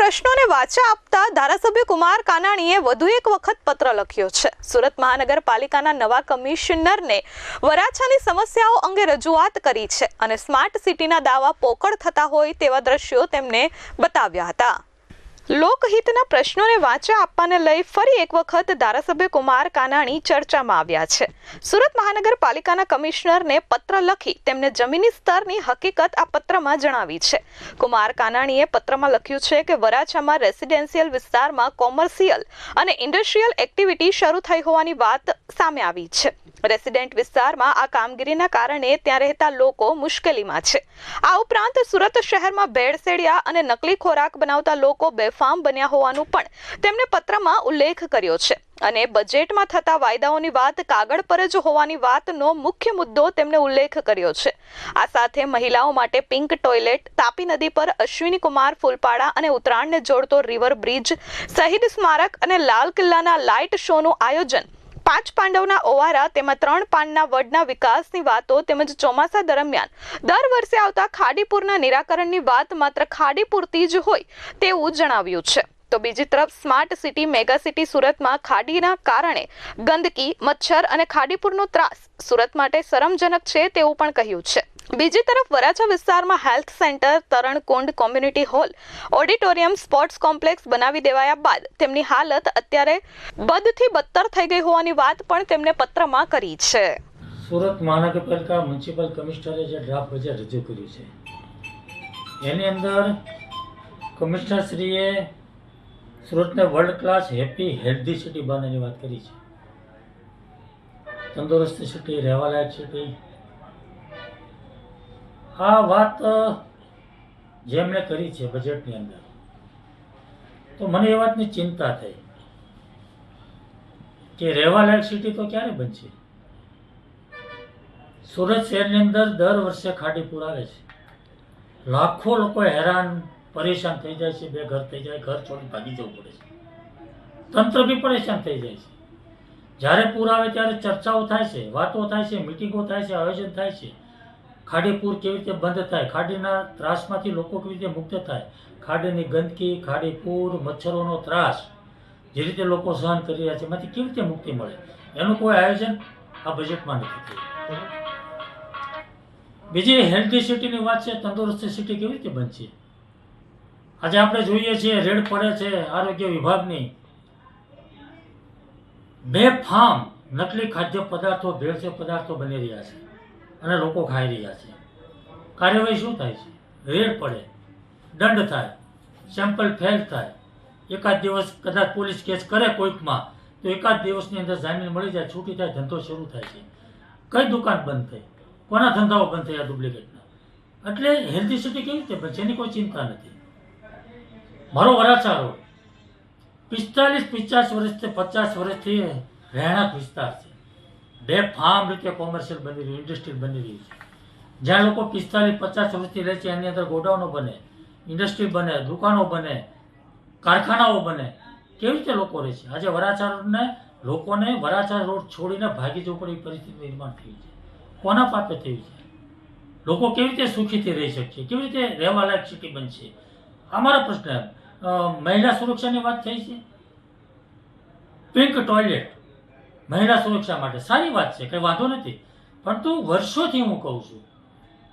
પ્રશ્નોને વાચા આપતા ધારાસભ્ય કુમાર કાનાણીએ વધુ એક વખત પત્ર લખ્યો છે. સુરત મહાનગરપાલિકાના નવા કમિશનરને વરાછાની સમસ્યાઓ અંગે રજૂઆત કરી છે અને સ્માર્ટ સિટીના દાવા પોકળ થતા હોય તેવા દ્રશ્યો તેમને બતાવ્યા હતા. લોકહિતના પ્રશ્નોને વાચા આપવાને લઈ ફરી એક વખત ધારાસભ્ય કુમાર કાનાણી ચર્ચામાં આવ્યા છે. સુરત મહાનગરપાલિકાના કમિશનરને પત્ર લખી તેમને જમીની સ્તરની હકીકત આ પત્રમાં જણાવી છે. કુમાર કાનાણીએ પત્રમાં લખ્યું છે કે વરાછામાં રેસિડેન્શિયલ વિસ્તારમાં કોમર્શિયલ અને ઇન્ડસ્ટ્રીયલ એક્ટિવિટી શરૂ થઈ હોવાની વાત સામે આવી છે. રેસિડેન્ટ વિસ્તારમાં આ કામગીરીના કારણે ત્યાં રહેતા લોકો મુશ્કેલીમાં છે. આ ઉપરાંત સુરત શહેરમાં ભેળસેળિયા અને નકલી ખોરાક બનાવતા લોકો બેફામ બન્યા હોવાનું પણ તેમણે પત્રમાં ઉલ્લેખ કર્યો છે અને બજેટમાં થતા વાયદાઓની વાત કાગળ પર જ હોવાની વાતનો મુખ્ય મુદ્દો તેમણે ઉલ્લેખ કર્યો છે. આ સાથે મહિલાઓ માટે પિંક ટોયલેટ, તાપી નદી પર અશ્વિની કુમાર ફૂલપાડા અને ઉત્તરાયણને જોડતો રિવર બ્રિજ, શહીદ સ્મારક અને લાલ કિલ્લાના લાઇટ શોનું આયોજન, 5 પાંડવના ઓવારા તેમાં 3 પાનના વડના વિકાસની વાતો તેમજ ચોમાસા દરમિયાન દર વર્ષે આવતા ખાડીપુરના નિરાકરણની વાત માત્ર ખાડી પૂરતી જ હોય તેવું જણાવ્યું છે. તો બીજી તરફ સ્માર્ટ સિટી મેગા સિટી સુરતમાં ખાડીના કારણે ગંદકી, મચ્છર અને ખાડીપુરનો ત્રાસ સુરત માટે શરમજનક છે તેવું પણ કહ્યું છે. બીજી તરફ વરાછા વિસ્તારમાં હેલ્થ સેન્ટર, તરણકુંડ, community hall, auditorium, sports complex બનાવી દેવાયા બાદ તેમની હાલત અત્યારે બદથી બદતર થઈ ગઈ હોવાની વાત પણ તેમને પત્રમાં કરી છે. સુરત મહાનગરપાલિકા મ્યુનિસિપલ કમિશનરે જે ડ્રાફ્ટ બજેટ રજૂ કર્યું છે એની અંદર કમિશનરશ્રીએ સુરતને world class happy healthy city બનાવવાની વાત કરી છે. તંદુરસ્ત સિટી, રહેવાલાયક સિટી. આ વાત જે એમણે કરી છે બજેટની અંદર, તો મને એ વાતની ચિંતા થઈ કે રહેવાલાયક સિટી તો ક્યારે બનશે. સુરત શહેરની અંદર દર વર્ષે ખાડીપુર આવે છે. લાખો લોકો હેરાન પરેશાન થઈ જાય છે, બેઘર થઈ જાય, ઘર છોડી ભાગી જવું પડે છે. તંત્ર બી પરેશાન થઈ જાય છે. જ્યારે પૂર આવે ત્યારે ચર્ચાઓ થાય છે, વાતો થાય છે, મિટિંગો થાય છે, આયોજન થાય છે. ખાડીપુર કેવી રીતે બંધ થાય, ખાડીના ત્રાસમાંથી લોકો કેવી રીતે મુક્ત થાય, ખાડીની ગંદકી, ખાડીપુર, મચ્છરોનો ત્રાસ જે રીતે લોકો સહન કરી રહ્યા છે એમાંથી કેવી રીતે મુક્તિ મળે, એનું કોઈ આયોજન આ બજેટમાં નથી થયું. બીજી હેલ્ધી સિટીની વાત છે, તંદુરસ્ત સિટી કેવી રીતે બનશે. આજે આપણે જોઈએ છીએ રેડ પડે છે આરોગ્ય વિભાગની. બેફામ નકલી ખાદ્ય પદાર્થો, ભેળસેળ પદાર્થો બની રહ્યા છે અને લોકો ખાઈ રહ્યા છે. કાર્યવાહી શું થાય છે? રેડ પડે, દંડ થાય, સેમ્પલ ફેલ થાય, એકાદ દિવસ કદાચ પોલીસ કેસ કરે કોઈકમાં તો એકાદ દિવસની અંદર જામીન મળી જાય, છૂટી થાય, ધંધો શરૂ થાય છે. કઈ દુકાન બંધ થઈ, કોના ધંધાઓ બંધ થયા ડુપ્લિકેટના. એટલે હેલ્ધી સિટી કેવી રીતે બનશે એની કોઈ ચિંતા નથી. મારો વરાછા રોડ 45-50 વર્ષથી 50 વર્ષથી રહેણાંક વિસ્તાર છે. બેફામ રીતે કોમર્શિયલ બની રહ્યું, ઇન્ડસ્ટ્રીયલ બની રહ્યું છે. જ્યાં લોકો 45-50 વર્ષથી રહે છે એની અંદર ગોડાઉનો બને, ઇન્ડસ્ટ્રી બને, દુકાનો બને, કારખાનાઓ બને. કેવી રીતે લોકો રહે છે? આજે વરાછા રોડને લોકોને વરાછા રોડ છોડીને ભાગી જવું પડે એ પરિસ્થિતિ નિર્માણ થયું છે. કોના પાપે થયું છે? લોકો કેવી રીતે સુખીથી રહી શકશે, કેવી રીતે રહેવાલાયક સિટી બનશે? અમારો પ્રશ્ન. મહિલા સુરક્ષાની વાત થઈ છે. પિંક ટોયલેટ મહિલા સુરક્ષા માટે સારી વાત છે, કંઈ વાંધો નથી. પરંતુ વર્ષોથી હું કહું છું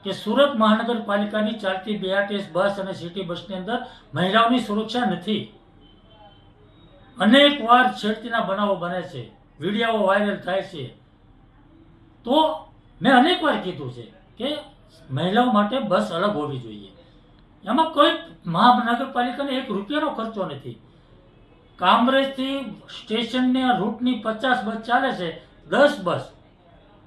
કે સુરત મહાનગરપાલિકાની ચાલતી BRTS બસ અને સિટી બસની અંદર મહિલાઓની સુરક્ષા નથી. અનેક વાર છેડતીના બનાવો બને છે, વિડીયો વાયરલ થાય છે. તો મેં અનેક વાર કીધું છે કે મહિલાઓ માટે બસ અલગ હોવી જોઈએ. એમાં કોઈ મહાનગરપાલિકાને 1 રૂપિયાનો ખર્ચો નથી. કામરેજથી સ્ટેશનની રૂટની 50 બસ ચાલે છે, 10 બસ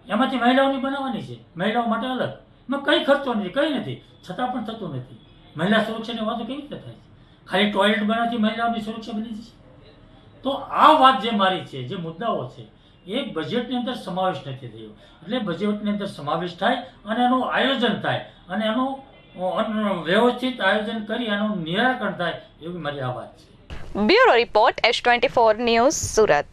એમાંથી મહિલાઓની બનાવવાની છે, મહિલાઓ માટે અલગ. એમાં કંઈ ખર્ચો નથી, કંઈ નથી, છતાં પણ થતું નથી. મહિલા સુરક્ષાની વાતો કેવી રીતે થાય છે? ખાલી ટોયલેટ બનાવવાથી મહિલાઓની સુરક્ષા બની જશે? તો આ વાત જે મારી છે, જે મુદ્દાઓ છે એ બજેટની અંદર સમાવેશ નથી થયો. એટલે બજેટની અંદર સમાવેશ થાય અને એનું આયોજન થાય અને એનું વ્યવસ્થિત આયોજન કરી એનું નિરાકરણ થાય એવી મારી આ વાત છે. Bureau report S24 news Surat.